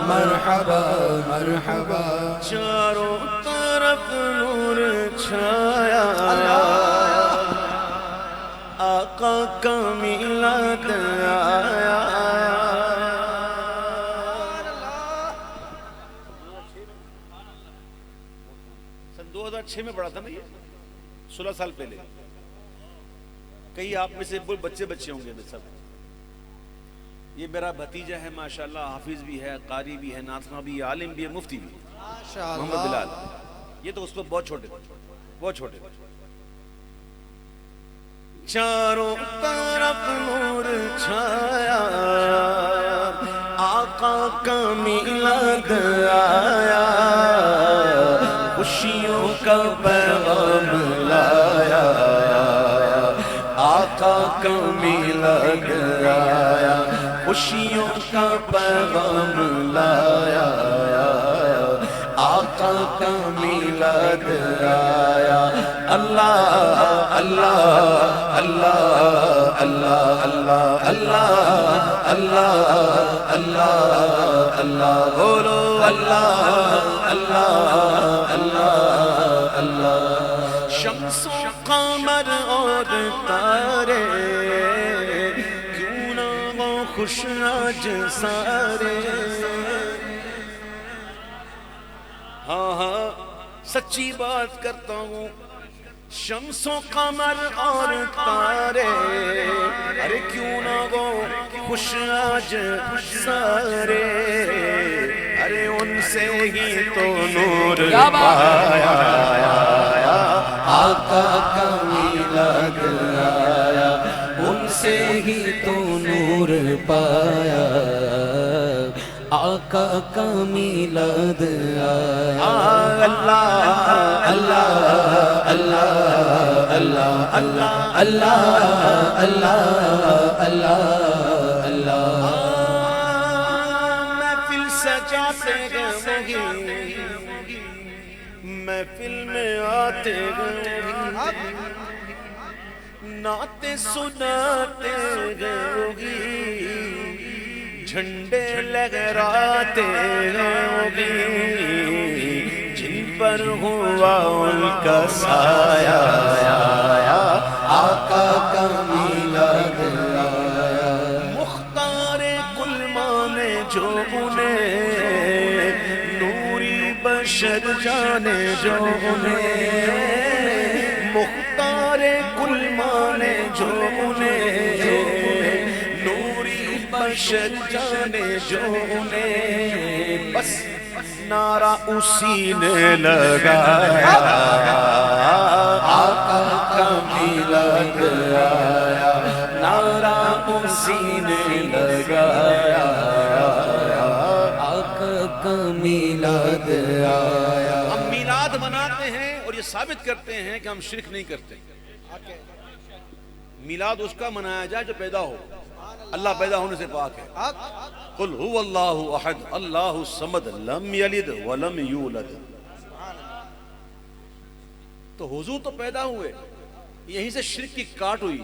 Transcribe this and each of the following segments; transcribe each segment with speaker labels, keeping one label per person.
Speaker 1: مرحبا مرحبا
Speaker 2: چاروں طرف نور چھایا آقا کا میلاد آیا سن 2006 میں پڑھا تھا نا یہ 16 سال پہلے کئی آپ میں سے بچے ہوں گے سب یہ میرا بھتیجا ہے ماشاءاللہ حافظ بھی ہے قاری بھی ہے ناطخواں بھی ہے عالم بھی ہے مفتی بھی محمد بلال یہ تو اس کو بہت چھوٹے چاروں طرف نور چھایا آقا کا میلاد آیا خوشیوں کا پیغام لایا آقا کا میلاد آیا خوشیوں کا پیغام لایا آقا کا میلاد آیا اللہ اللہ اللہ اللہ اللہ اللہ اللہ اللہ اللہ بولو اللہ اللہ اللہ اللہ شمس و قمر اور تارے کیوں نہ وہ خوش آج سارے ہاں سچی بات کرتا ہوں شمس و قمر اور تارے ارے کیوں نہ وہ خوش آج سارے ارے ان سے ہی تو نور پایا آقا کا میلاد آیا ان سے ہی تو نور پایا آقا کا میلاد آیا اللہ اللہ اللہ اللہ اللہ اللہ اللہ اللہ اللہ محفل سجاتے گئے محفل میں آتے گئے نعتیں سناتے گئے جھنڈے لہراتے ہوگی جن پر ہوا ان کا سایہ آقا کا میلاد آیا مختار کل مانے جو انہیں نوری بشر جانے جو انہیں مختار کل مانے جو انہیں بشر جانے جو انہیں بس نعرہ اسی نے لگایا آقا کا میلاد آیا نعرہ اسی نے لگایا آقا کا میلاد آیا ہم میلاد مناتے ہیں اور یہ ثابت کرتے ہیں کہ ہم شرک نہیں کرتے میلاد اس کا منایا جائے جو پیدا ہو اللہ پیدا ہونے سے پاک ہے قل هو اللہ احد اللہ الصمد لم یلد ولم یولد تو حضور تو پیدا ہوئے یہیں سے شرک کی کاٹ ہوئی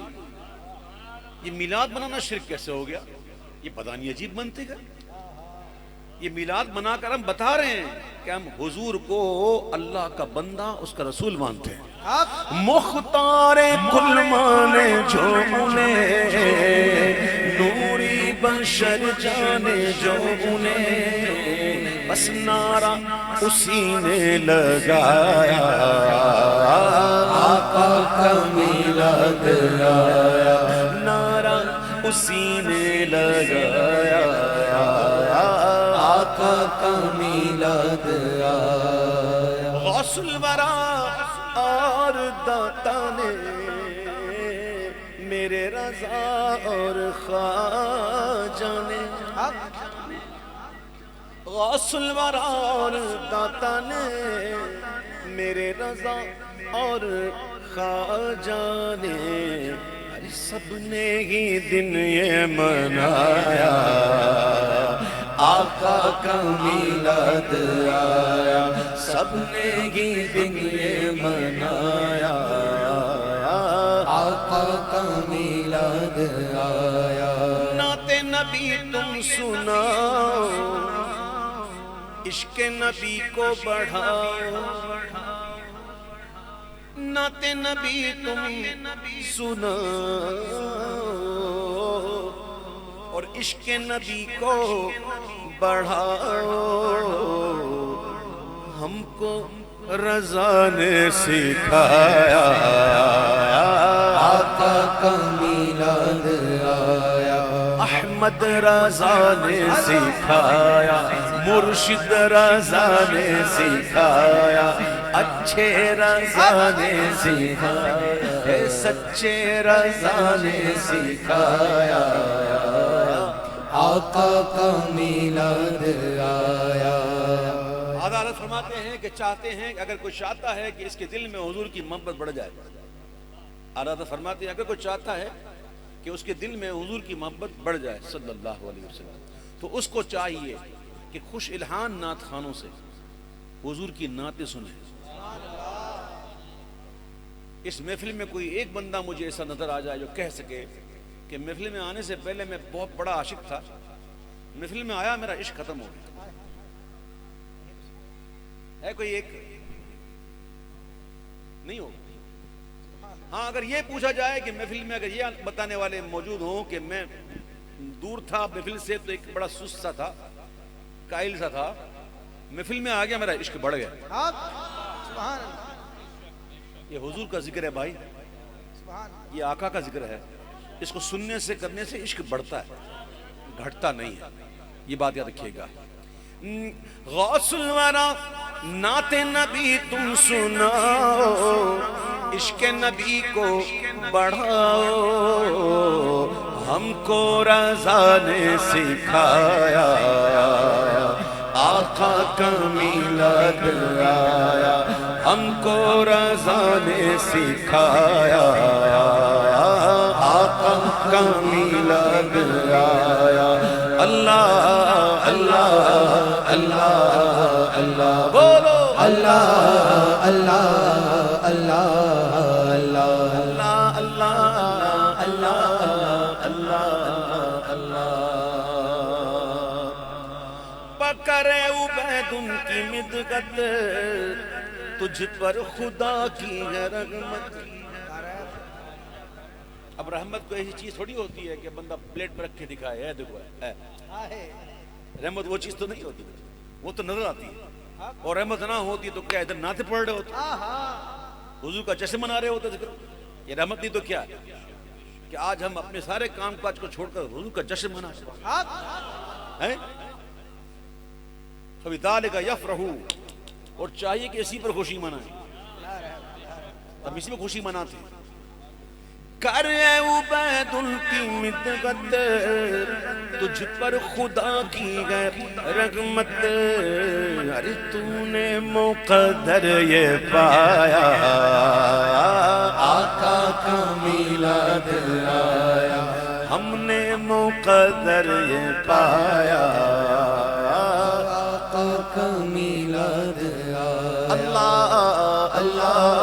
Speaker 2: یہ میلاد منانا شرک کیسے ہو گیا یہ پتہ نہیں عجیب منطق ہے یہ میلاد منا کر ہم بتا رہے ہیں کہ ہم حضور کو اللہ کا بندہ اس کا رسول مانتے ہیں مختار کل مانے جو انہیں نوری بشر جانے جو انہیں بس نعرہ اسی نے لگایا آقا کا میلاد آیا نعرہ اسی نے لگایا آقا کا میلاد آیا غوث الورا اور داتا نے میرے رضا اور خواجہ نے غوث الورا اور داتا نے میرے رضا اور خواجہ نے سب نے ہی دن یہ منایا آقا کا میلاد آیا سب نے ہی دن یہ منایا آقا کا میلاد آیا نعت نبی تم سناؤ عشق نبی کو بڑھاؤ، نعت نبی تم سناؤ، اور عشق نبی کو بڑھاؤ، ہم کو رضا نے سکھایا،
Speaker 1: آقا کا میلاد آیا،
Speaker 2: احمد رضا نے سکھایا، مرشد رضا نے سکھایا، اچھے رضا نے سکھایا، سچے رضا نے سکھایا،
Speaker 1: آقا کا میلاد آیا۔
Speaker 2: حضرت فرماتے ہیں کہ چاہتے ہیں کہ اگر کوئی چاہتا ہے کہ اس کے دل میں حضور کی محبت بڑھ جائے، حضرت فرماتے ہیں اگر کوئی چاہتا ہے کہ اس کے دل میں حضور کی محبت بڑھ جائے صلی اللہ علیہ وسلم، تو اس کو چاہیے کہ خوش الہان نعت خوانوں سے حضور کی نعتیں سنیں۔ اس محفل میں کوئی ایک بندہ مجھے ایسا نظر آ جائے جو کہہ سکے کہ محفل میں آنے سے پہلے میں بہت بڑا عاشق تھا، محفل میں آیا میرا عشق ختم ہو گیا، ہے کوئی ایک؟ نہیں ہوگا۔ ہاں اگر یہ پوچھا جائے کہ محفل میں اگر یہ بتانے والے موجود ہوں کہ میں دور تھا محفل سے تو ایک بڑا سست سا تھا، قائل سا تھا، محفل میں آ گیا میرا عشق بڑھ گیا، یہ حضور کا ذکر ہے بھائی، یہ آقا کا ذکر ہے، اس کو سننے سے کرنے سے عشق بڑھتا ہے، گھٹتا نہیں ہے، یہ بات یاد رکھیے گا۔ غوث الورا نعت نبی تم سناؤ، عشق نبی کو بڑھاؤ، ہم کو رضا نے سکھایا، آقا کا میلاد آیا، ہم کو رضا نے سکھایا، آقا کا میلاد آیا، اللہ اللہ اللہ اللہ بولو،
Speaker 1: اللہ اللہ اللہ اللہ
Speaker 2: اللہ اللہ اللہ اللہ۔ پکرے عبید ان کی مدغت، تجھ پر خدا کی ہے رحمت۔ اب رحمت کو ایسی چیز تھوڑی ہوتی ہے کہ بندہ پلیٹ پر رکھ کے دکھائے، ہے دیکھو ہے، رحمت وہ چیز تو نہیں ہوتی، وہ تو نظر آتی ہے، اور رحمت نہ ہوتی تو کیا ادھر نعتیں پڑھ رہے ہوتے، حضور کا جشن منا رہے ہوتے، یہ رحمت نہیں تو کیا ہے کہ آج ہم اپنے سارے کام کاج کو چھوڑ کر حضور کا جشن منا رہے ہیں۔ فَبِذَلِكَ يَفْرَحُوا، اور چاہیے کہ اسی پر خوشی منائیں، ہم اسی پر خوشی مناتے ہیں۔ کر اے عبید ان کی مدغت، تجھ پر خدا کی ہے رحمت، ارے تو نے مقدر یہ پایا،
Speaker 1: آقا کا میلاد آیا،
Speaker 2: ہم نے مقدر یہ پایا،
Speaker 1: آقا کا میلاد آیا،
Speaker 2: اللہ اللہ